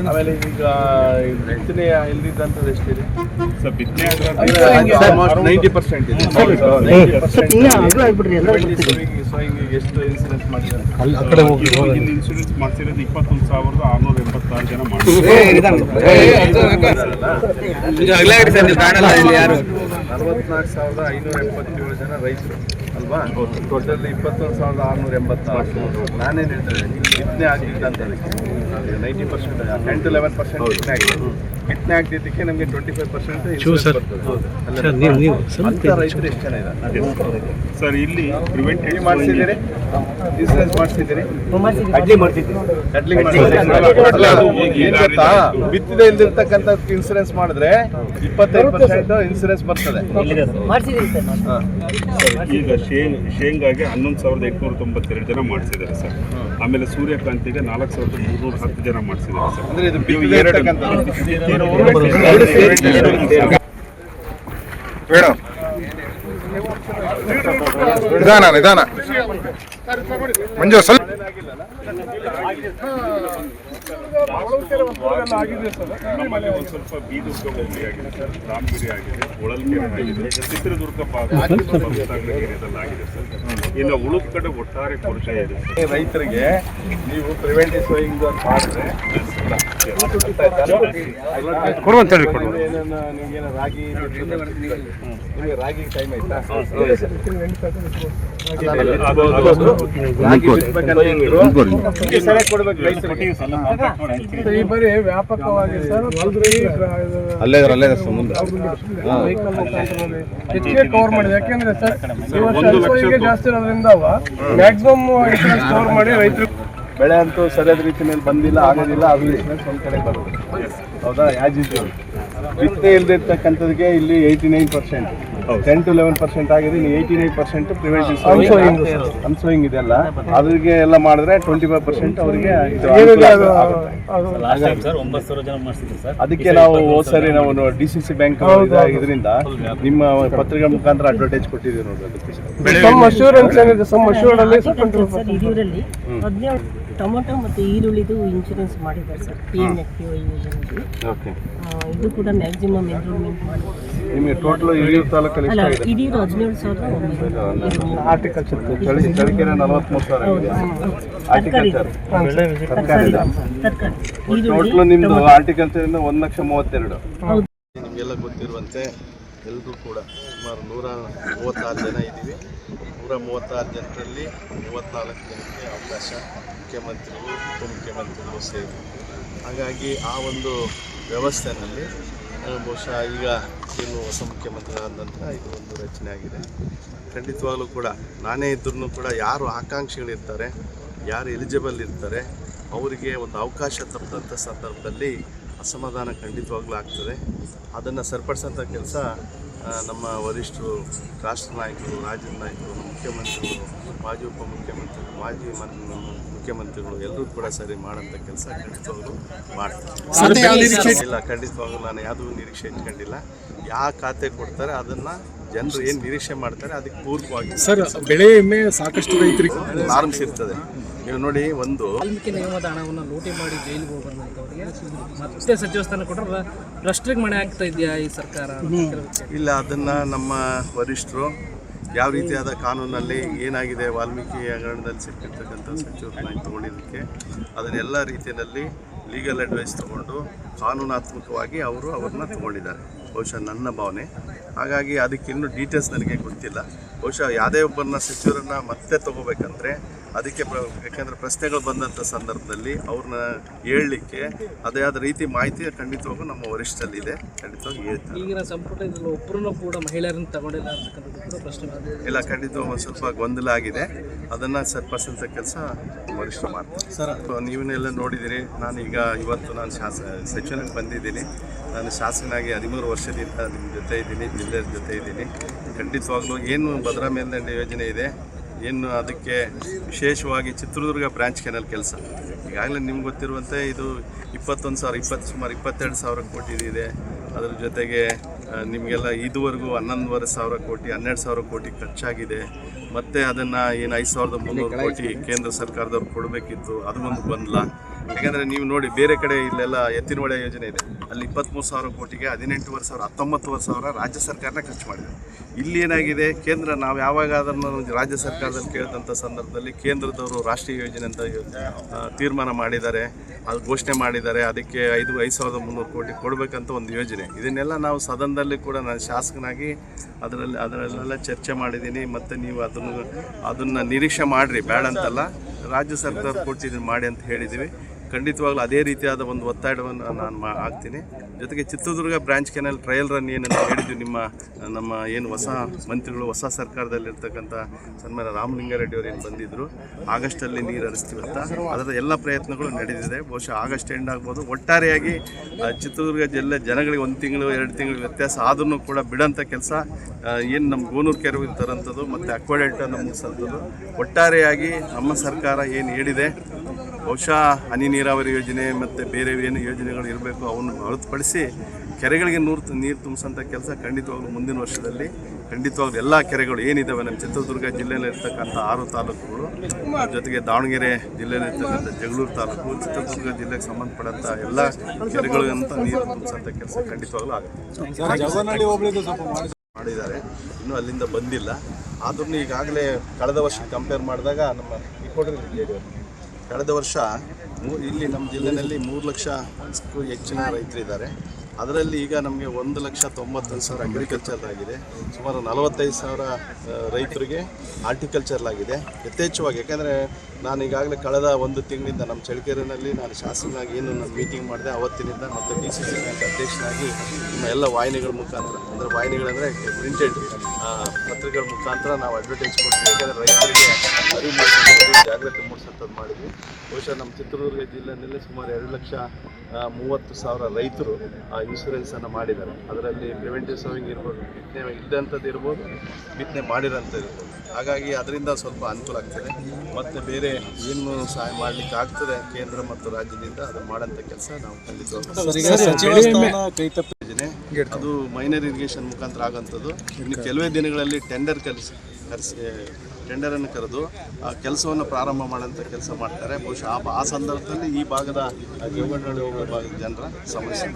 ಆಮೇಲೆ ಈಗ ಬಿತ್ತನೆ ಇಲ್ದಿದ್ದಂಥದ್ದು ಎಷ್ಟಿದೆ ಸರ್? ಬಿತ್ತನೆ 90% ಇದೆ. ಸೋಯಿಂಗಿಗೆ ಎಷ್ಟು ಇನ್ಸೂರೆನ್ಸ್ ಮಾಡಿದ್ದಾರೆ? ಇಲ್ಲಿ ಇನ್ಶೂರೆನ್ಸ್ ಮಾಡಿಸಿರೋದು 21,686 ಜನ ಮಾಡಿದ್ದಾರೆ. 44,577 ಜನ ರೈತರು ಅಲ್ವಾ? ಟೋಟಲ್ 21,686. ನಾನೇನು ಹೇಳ್ತೇನೆ, ಬಿತ್ತನೆ ಆಗಿದ್ದಂಥದಕ್ಕೆ 90%, 10 to 11% ಬಿತ್ತನೆ ಆಗಿದೆ. ಬಿತ್ತನೆ ಆಗ್ತಿದ್ದಕ್ಕೆ ನಮಗೆ 25% ಅಂತ ರೈತರು ಎಷ್ಟು ಜನ ಇದ್ದಾರೆ ಸರ್? ಇಲ್ಲಿ ಪ್ರಿವೆಂಟಿವ್ ಮಾಡಿಸಿದ್ದೀರಿ, ಇನ್ಸೂರೆನ್ಸ್ ಮಾಡಿಸಿದ್ದೀರಿ, ಬಿತ್ತಿದೆ ಇಲ್ದಿರ್ತಕ್ಕಂಥ ಇನ್ಸೂರೆನ್ಸ್ ಮಾಡಿದ್ರೆ 25% ಇನ್ಸೂರೆನ್ಸ್ ಬರ್ತದೆ. ಈಗ ಶೇಂಗಾಗೆ 11,892 ಜನ ಮಾಡಿಸಿದ್ದಾರೆ ಸರ್. ಆಮೇಲೆ ಸೂರ್ಯಕಾಂತಿಗೆ 4,310 ಜನ ಮಾಡಿಸಿದ್ದಾರೆ ಸರ್. ಅಂದ್ರೆ ಇದು ಬಿತ್ತಿರ್ತಕ್ಕಂಥ ನಿಧಾನ ಮಂಜು ಸ್ವಲ್ಪ ನಮ್ಮಲ್ಲಿ ಒಂದು ಸ್ವಲ್ಪ ಬೀದುರ್ಗ ಹೋಬಳಿ ಆಗಿದೆ ಸರ್, ರಾಮಗಿರಿ ಆಗಿದೆ, ಹೊಳಲ್ಕೆರೆ ಆಗಿದೆ, ಚಿತ್ರದುರ್ಗ ಭಾಗ ಏರಿಯಾದಲ್ಲಿ ಆಗಿದೆ ಸರ್. ಇನ್ನು ಉಳುದ ಕಡೆ ಒಟ್ಟಾರೆ ಕೊರತೆ ಇದೆ ರೈತರಿಗೆ. ನೀವು ಪ್ರಿವೆಂಟಿವ್ ಸೋಯಿಂಗ್ ಮಾಡಿದ್ರೆ ನಿಮ್ಗೇನು ರಾಗಿ ನಿಮಗೆ ರಾಗಿ ಟೈಮ್ ಆಯ್ತಾ? ರಾಗಿ ಕೊಡ್ಬೇಕು ರೈತರಿಗೆ. ಈ ಬರೀ ವ್ಯಾಪಕವಾಗಿ ಸರ್ ಹೆಚ್ಚಿಗೆ ಕವರ್ ಮಾಡಿದೆ. ಯಾಕೆಂದ್ರೆ ಸರ್ ಇವತ್ತು ಜಾಸ್ತಿ ಇರೋದ್ರಿಂದ ಮ್ಯಾಕ್ಸಿಮಮ್ ಇನ್ಸೂರೆನ್ಸ್ ಕವರ್ ಮಾಡಿ ರೈತರು ಬೆಳೆ ಅಂತೂ ಸರಿಯಾದ ರೀತಿಯಲ್ಲಿ ಬಂದಿಲ್ಲ, ಆಗೋದಿಲ್ಲ. ಅದು ಇನ್ಸೂರೆನ್ಸ್ ಒಂದು ಕಡೆ ಬರೋದು, ಹೌದಾ? As usual. ಬಿತ್ತನೆ ಇಲ್ದಿರ್ತಕ್ಕಂಥದ್ಗೆ ಇಲ್ಲಿ 89%, 10 to 11% ಆಗಿದೆ. ಇನ್ನು 89% ಪ್ರಿವೆಂಟಿವ್ ಅನ್ಸೋಯಿಂಗ್ ಇದೆಲ್ಲ ಅದ್ರಿಗೆ ಎಲ್ಲ ಮಾಡಿದ್ರೆ 25% ಅವರಿಗೆ ಅದಕ್ಕೆ ನಾವು ಹೋದ್ ಸರಿ ನಾವು DCC ಬ್ಯಾಂಕ್ ಇದರಿಂದ ನಿಮ್ಮ ಪತ್ರಿಕೆ ಮುಖಾಂತರ ಅಡ್ವರ್ಟೈಸ್ ಕೊಟ್ಟಿದ್ದೀವಿ ನೋಡಿ. ಅದಕ್ಕೆ ಟೊಮೊಟೊ ಮತ್ತು ಈರುಳ್ಳಿದು ಇನ್ಶೂರೆನ್ಸ್ ಮಾಡಿದ್ದಾರೆ ಸರ್, PMFPY ಯೋಜನೆಯಲ್ಲಿ. ಇದು ಕೂಡ ಮ್ಯಾಕ್ಸಿಮಮ್ ಎನ್ರೋಲ್ಮೆಂಟ್ ಮಾಡಿದ್ದಾರೆ. ನಿಮಗೆ ಟೋಟಲ್ ಹಿರಿಯೂರು ತಾಲೂಕಲ್ಲಿ ಅಲ್ಲ, ಹಿರಿಯೂರು 17,000. ಆರ್ಟಿಕಲ್ಚರ್ ಚಳಿಕೆರೆ 43,000 ಆಗಿದೆ. ಆರ್ಟಿಕಲ್ಚರ್ ಟೋಟಲ್ ನಿಮ್ದು ಆರ್ಟಿಕಲ್ಚರ್ ಇಂದ 1,32,000. ನಿಮಗೆಲ್ಲ ಗೊತ್ತಿರುವಂತೆ ಎಲ್ಲರೂ ಕೂಡ ಸುಮಾರು 136 ಜನ ಇದ್ದೀವಿ. 136 ಜನರಲ್ಲಿ 34 ಜನಕ್ಕೆ ಅವಕಾಶ ಮುಖ್ಯಮಂತ್ರಿಗಳು, ಉಪಮುಖ್ಯಮಂತ್ರಿಗಳು ಸೇರಿ. ಹಾಗಾಗಿ ಆ ಒಂದು ವ್ಯವಸ್ಥೆಯಲ್ಲಿ ಬಹುಶಃ ಈಗ ಏನು ಹೊಸ ಮುಖ್ಯಮಂತ್ರಿ ಆದ ನಂತರ ಇದು ಒಂದು ರಚನೆ ಆಗಿದೆ. ಖಂಡಿತವಾಗಲೂ ಕೂಡ ನಾನೇ ಇದ್ರೂ ಕೂಡ ಯಾರು ಆಕಾಂಕ್ಷಿಗಳಿರ್ತಾರೆ, ಯಾರು ಎಲಿಜಿಬಲ್ ಇರ್ತಾರೆ, ಅವರಿಗೆ ಒಂದು ಅವಕಾಶ ತಪ್ಪದಂಥ ಸಂದರ್ಭದಲ್ಲಿ ಅಸಮಾಧಾನ ಖಂಡಿತವಾಗ್ಲೂ ಆಗ್ತದೆ. ಅದನ್ನು ಸರಿಪಡಿಸೋಂಥ ಕೆಲಸ ನಮ್ಮ ವರಿಷ್ಠರು, ರಾಷ್ಟ್ರ ನಾಯಕರು, ರಾಜ್ಯದ ನಾಯಕರು, ಮುಖ್ಯಮಂತ್ರಿಗಳು, ಮಾಜಿ ಉಪಮುಖ್ಯಮಂತ್ರಿಗಳು, ಮಾಜಿ ಮುಖ್ಯಮಂತ್ರಿಗಳು ಎಲ್ಲರೂ ಕೂಡ ಸರಿ ಮಾಡೋಂಥ ಕೆಲಸ ಖಂಡಿತವಾಗ್ಲೂ ಮಾಡ್ತಾರೆ. ಇಲ್ಲ, ಖಂಡಿತವಾಗ್ಲೂ ನಾನು ಯಾವುದೂ ನಿರೀಕ್ಷೆ ಇಟ್ಕೊಂಡಿಲ್ಲ. ಯಾವ ಖಾತೆ ಕೊಡ್ತಾರೆ ಅದನ್ನು ಜನರು ಏನು ನಿರೀಕ್ಷೆ ಮಾಡ್ತಾರೆ ಅದಕ್ಕೆ ಪೂರ್ವವಾಗಿ ಸರ್ ಬೆಳೆ ವಿಮೆ ಸಾಕಷ್ಟು ರೈತರಿಗೆ ನಾರ್ಮ್ಸ್ ಇರ್ತದೆ. ನೀವು ನೋಡಿ, ಒಂದು ವಾಲ್ಮೀಕಿ ನಿಗಮದ ಹಣವನ್ನು ಲೂಟಿ ಮಾಡಿ ಜೈಲಿಗೆ ಹೋಗ್ಬಂದಂಥವ್ರಿಗೆ ಮತ್ತೆ ಸಚಿವ ಸ್ಥಾನ ಕೊಟ್ಟರೆ ಭ್ರಷ್ಟರಿಗೆ ಮಣೆ ಆಗ್ತಾ ಇದೆಯಾ ಈ ಸರ್ಕಾರ? ಇಲ್ಲ, ಅದನ್ನು ನಮ್ಮ ವರಿಷ್ಠರು ಯಾವ ರೀತಿಯಾದ ಕಾನೂನಲ್ಲಿ ಏನಾಗಿದೆ ವಾಲ್ಮೀಕಿ ಹಗರಣದಲ್ಲಿ ಸಿಕ್ಕಿರ್ತಕ್ಕಂಥ ಸಚಿವರನ್ನ ತಗೊಂಡಿದ್ದಕ್ಕೆ ಅದನ್ನೆಲ್ಲ ರೀತಿಯಲ್ಲಿ ಲೀಗಲ್ ಅಡ್ವೈಸ್ ತೊಗೊಂಡು ಕಾನೂನಾತ್ಮಕವಾಗಿ ಅವ್ರನ್ನ ತೊಗೊಂಡಿದ್ದಾರೆ, ಬಹುಶಃ ನನ್ನ ಭಾವನೆ. ಹಾಗಾಗಿ ಅದಕ್ಕೆ ಇನ್ನೂ ಡೀಟೇಲ್ಸ್ ನನಗೆ ಗೊತ್ತಿಲ್ಲ. ಬಹುಶಃ ಯಾವುದೇ ಒಬ್ಬರನ್ನ ಸಚಿವರನ್ನ ಮತ್ತೆ ತೊಗೋಬೇಕಂದ್ರೆ ಅದಕ್ಕೆ ಯಾಕೆಂದರೆ ಪ್ರಶ್ನೆಗಳು ಬಂದಂಥ ಸಂದರ್ಭದಲ್ಲಿ ಅವ್ರನ್ನ ಹೇಳಲಿಕ್ಕೆ ಅದೇ ಆದ ರೀತಿ ಮಾಹಿತಿ ಖಂಡಿತವಾಗೂ ನಮ್ಮ ವರಿಷ್ಠರಲ್ಲಿದೆ, ಖಂಡಿತವಾಗಿ ಹೇಳ್ತಾರೆ. ಈಗಿನ ಸಂಪುಟದಲ್ಲಿ ಒಬ್ಬರನ್ನು ಕೂಡ ಮಹಿಳೆಯರನ್ನು ತಗೊಂಡಿಲ್ಲ ಅಂತಕ್ಕಂಥದ್ದು ಕೂಡ ಪ್ರಶ್ನೆ ಇಲ್ಲ, ಖಂಡಿತವಾಗಿ ಒಂದು ಸ್ವಲ್ಪ ಗೊಂದಲ ಆಗಿದೆ. ಅದನ್ನು ಸರಿಪಡಿಸೋಂಥ ಕೆಲಸ ವರಿಷ್ಠರು ಮಾಡ್ತಾರೆ. ಸರ್, ನೀವನ್ನೆಲ್ಲ ನೋಡಿದ್ದೀರಿ. ಇವತ್ತು ನಾನು ಸಚಿವನಾಗಿ ಬಂದಿದ್ದೀನಿ. ನಾನು ಶಾಸಕನಾಗಿ 13 ವರ್ಷದಿಂದ ನಿಮ್ಮ ಜೊತೆ ಇದ್ದೀನಿ, ಜಿಲ್ಲೆಯ ಜೊತೆ ಇದ್ದೀನಿ. ಖಂಡಿತವಾಗ್ಲೂ ಏನು ಭದ್ರಾ ಮೇಲ್ದಂಡೆ ಯೋಜನೆ ಇದೆ, ಏನು ಅದಕ್ಕೆ ವಿಶೇಷವಾಗಿ ಚಿತ್ರದುರ್ಗ ಬ್ರಾಂಚ್ ಕೆನಲ್ ಕೆಲಸ ಈಗಾಗಲೇ ನಿಮ್ಗೆ ಗೊತ್ತಿರುವಂತೆ ಇದು 21,000 ಸುಮಾರು 22,000 ಕೋಟಿ ಇದೆ. ಅದರ ಜೊತೆಗೆ ನಿಮಗೆಲ್ಲ ಇದುವರೆಗೂ 11,500 ಕೋಟಿ 12,000 ಕೋಟಿ ಖರ್ಚಾಗಿದೆ. ಮತ್ತು ಅದನ್ನು ಏನು 5,300 ಕೋಟಿ ಕೇಂದ್ರ ಸರ್ಕಾರದವ್ರು ಕೊಡಬೇಕಿತ್ತು, ಅದು ಒಂದು ಗೊಂದಲ. ಯಾಕೆಂದರೆ ನೀವು ನೋಡಿ ಬೇರೆ ಕಡೆ ಇಲ್ಲೆಲ್ಲ ಎತ್ತಿನಹೊಳೆ ಯೋಜನೆ ಇದೆ, ಅಲ್ಲಿ 23,000 ಕೋಟಿಗೆ 18,500 19,000 ರಾಜ್ಯ ಸರ್ಕಾರನೇ ಖರ್ಚು ಮಾಡಿದೆ. ಇಲ್ಲಿ ಏನಾಗಿದೆ, ಕೇಂದ್ರ ನಾವು ಯಾವಾಗ ಅದನ್ನು ರಾಜ್ಯ ಸರ್ಕಾರದಲ್ಲಿ ಕೇಳಿದಂಥ ಸಂದರ್ಭದಲ್ಲಿ ಕೇಂದ್ರದವರು ರಾಷ್ಟ್ರೀಯ ಯೋಜನೆ ಅಂತ ತೀರ್ಮಾನ ಮಾಡಿದ್ದಾರೆ, ಅದು ಘೋಷಣೆ ಮಾಡಿದ್ದಾರೆ. ಅದಕ್ಕೆ 5,300 ಕೋಟಿ ಕೊಡಬೇಕಂತ ಒಂದು ಯೋಜನೆ. ಇದನ್ನೆಲ್ಲ ನಾವು ಸದನದಲ್ಲಿ ಕೂಡ ನಾನು ಶಾಸಕನಾಗಿ ಅದರಲ್ಲೆಲ್ಲ ಚರ್ಚೆ ಮಾಡಿದ್ದೀನಿ. ಮತ್ತು ನೀವು ಅದನ್ನು ನಿರೀಕ್ಷೆ ಮಾಡಿರಿ, ಬೇಡ ಅಂತಲ್ಲ, ರಾಜ್ಯ ಸರ್ಕಾರ ಕೊಟ್ಟಿದ್ದೀನಿ ಮಾಡಿ ಅಂತ ಹೇಳಿದ್ದೀವಿ. ಖಂಡಿತವಾಗ್ಲೂ ಅದೇ ರೀತಿಯಾದ ಒಂದು ಒತ್ತಡವನ್ನು ನಾನು ಹಾಕ್ತೀನಿ. ಜೊತೆಗೆ Chitradurga branch canal trial run ಏನಂತ ಹೇಳಿದ್ವಿ, ನಮ್ಮ ಏನು ಹೊಸ ಮಂತ್ರಿಗಳು ಹೊಸ ಸರ್ಕಾರದಲ್ಲಿರ್ತಕ್ಕಂಥ ಸನ್ಮಾನ್ಯ ರಾಮಲಿಂಗಾರೆಡ್ಡಿ ಅವರು ಏನು ಬಂದಿದ್ದರು, ಆಗಸ್ಟಲ್ಲಿ ನೀರು ಹರಿಸ್ತೀವಂತ ಅದರ ಎಲ್ಲ ಪ್ರಯತ್ನಗಳು ನಡೆದಿದೆ. ಬಹುಶಃ ಆಗಸ್ಟ್ ಎಂಡ್ ಆಗ್ಬೋದು. ಒಟ್ಟಾರೆಯಾಗಿ ಚಿತ್ರದುರ್ಗ ಜಿಲ್ಲೆ ಜನಗಳಿಗೆ 1 ತಿಂಗಳು 2 ತಿಂಗಳು ವ್ಯತ್ಯಾಸ ಆದ್ರೂ ಕೂಡ ಬಿಡೋಂಥ ಕೆಲಸ ಏನು ನಮ್ಮ ಗೋನೂರು ಕೆರೆ ತರೋಂಥದ್ದು ಮತ್ತು ಅಕ್ವಾಡೆಲ್ಟನ್ನು ಮುಗಿಸೋಂಥದ್ದು, ಒಟ್ಟಾರೆಯಾಗಿ ನಮ್ಮ ಸರ್ಕಾರ ಏನು ಹೇಳಿದೆ, ಬಹುಶಃ ಹನಿ ನೀರಾವರಿ ಯೋಜನೆ ಮತ್ತು ಬೇರೆ ಏನು ಯೋಜನೆಗಳು ಇರಬೇಕು ಅವನ್ನು ಹೊರತುಪಡಿಸಿ ಕೆರೆಗಳಿಗೆ ನೀರು ತುಂಬಿಸೋಂಥ ಕೆಲಸ ಖಂಡಿತವಾಗ್ಲೂ ಮುಂದಿನ ವರ್ಷದಲ್ಲಿ ಖಂಡಿತವಾಗ್ಲೂ ಎಲ್ಲ ಕೆರೆಗಳು ಏನಿದ್ದಾವೆ ನಮ್ಮ ಚಿತ್ರದುರ್ಗ ಜಿಲ್ಲೆಯಲ್ಲಿರ್ತಕ್ಕಂಥ 6 ತಾಲೂಕುಗಳು, ಜೊತೆಗೆ ದಾವಣಗೆರೆ ಜಿಲ್ಲೆಯಲ್ಲಿರ್ತಕ್ಕಂಥ ಜಗಳೂರು ತಾಲೂಕು, ಚಿತ್ರದುರ್ಗ ಜಿಲ್ಲೆಗೆ ಸಂಬಂಧಪಟ್ಟಂಥ ಎಲ್ಲ ಕೆರೆಗಳಿಗಂತ ನೀರು ತುಂಬಿಸೋಂಥ ಕೆಲಸ ಖಂಡಿತವಾಗ್ಲೂ ಆಗುತ್ತೆ. ಮಾಡಿದ್ದಾರೆ, ಇನ್ನೂ ಅಲ್ಲಿಂದ ಬಂದಿಲ್ಲ. ಆದ್ರೂ ಈಗಾಗಲೇ ಕಳೆದ ವರ್ಷ ಕಂಪೇರ್ ಮಾಡಿದಾಗ ನಮ್ಮ ಕಳೆದ ವರ್ಷ ಇಲ್ಲಿ ನಮ್ಮ ಜಿಲ್ಲೆಯಲ್ಲಿ 3 ಲಕ್ಷಕ್ಕೂ ಹೆಚ್ಚಿನ ರೈತರಿದ್ದಾರೆ. ಅದರಲ್ಲಿ ಈಗ ನಮಗೆ 1,91,000 ಅಗ್ರಿಕಲ್ಚರ್ಲಾಗಿದೆ, ಸುಮಾರು 45,000 ರೈತರಿಗೆ ಹಾರ್ಟಿಕಲ್ಚರ್ಲಾಗಿದೆ. ಯಥೇಚ್ಛವಾಗಿ, ಯಾಕೆಂದರೆ ನಾನು ಈಗಾಗಲೇ ಕಳೆದ 1 ತಿಂಗಳಿಂದ ನಮ್ಮ ಚಳ್ಳಕೆರೆಯಲ್ಲಿ ನಾನು ಶಾಸಕನಾಗಿ ಏನು ನಾನು ಮೀಟಿಂಗ್ ಮಾಡಿದೆ ಅವತ್ತಿನಿಂದ, ಮತ್ತು DCC ಬ್ಯಾಂಕ್ ಅಧ್ಯಕ್ಷನಾಗಿ ನಮ್ಮ ಎಲ್ಲ ವಾಹಿನಿಗಳ ಮುಖಾಂತರ, ಅಂದರೆ ವಾಹಿನಿಗಳಂದರೆ ಪ್ರಿಂಟೆಡ್ ಪತ್ರಿಕೆಗಳ ಮುಖಾಂತರ ನಾವು ಅಡ್ವರ್ಟೈಸ್ ಕೊಡ್ತೀವಿ. ಯಾಕೆಂದರೆ ರೈತರಿಗೆ ಅರಿವು ಜಾಗೃತಿ ಮೂಡಿಸೋಂಥದ್ದು ಮಾಡಿದ್ವಿ. ಬಹುಶಃ ನಮ್ಮ ಚಿತ್ರದುರ್ಗ ಜಿಲ್ಲೆಯಲ್ಲಿ ಸುಮಾರು 2,30,000 ರೈತರು ಇನ್ಶೂರೆನ್ಸನ್ನು ಮಾಡಿದ್ದಾರೆ. ಅದರಲ್ಲಿ ಪ್ರಿವೆಂಟಿವ್ ಸರ್ವಿಂಗ್ ಇರ್ಬೋದು, ಬಿತ್ತನೆ ಇಲ್ಲದಂಥದ್ದು ಇರ್ಬೋದು, ಬಿತ್ತನೆ ಮಾಡಿರೋಂಥದ್ದು ಇರ್ಬೋದು. ಹಾಗಾಗಿ ಅದರಿಂದ ಸ್ವಲ್ಪ ಅನುಕೂಲ ಆಗ್ತದೆ. ಮತ್ತು ಬೇರೆ ಏನು ಸಹಾಯ ಮಾಡಲಿಕ್ಕೆ ಆಗ್ತದೆ ಕೇಂದ್ರ ಮತ್ತು ರಾಜ್ಯದಿಂದ ಅದು ಮಾಡೋಂಥ ಕೆಲಸ ನಾವು ಯೋಜನೆ ಅದು ಮೈನರ್ ಇರಿಗೇಷನ್ ಮುಖಾಂತರ ಆಗೋಂಥದ್ದು. ಇನ್ನು ಕೆಲವೇ ದಿನಗಳಲ್ಲಿ ಟೆಂಡರನ್ನು ಕರೆದು ಆ ಕೆಲಸವನ್ನು ಪ್ರಾರಂಭ ಮಾಡೋಂಥ ಕೆಲಸ ಮಾಡ್ತಾರೆ. ಬಹುಶಃ ಆ ಸಂದರ್ಭದಲ್ಲಿ ಈ ಭಾಗದ ದೇವಗಣ್ಣಹಳ್ಳಿ ಹೋಗೋ ಭಾಗದ ಜನರ ಸಮಸ್ಯೆ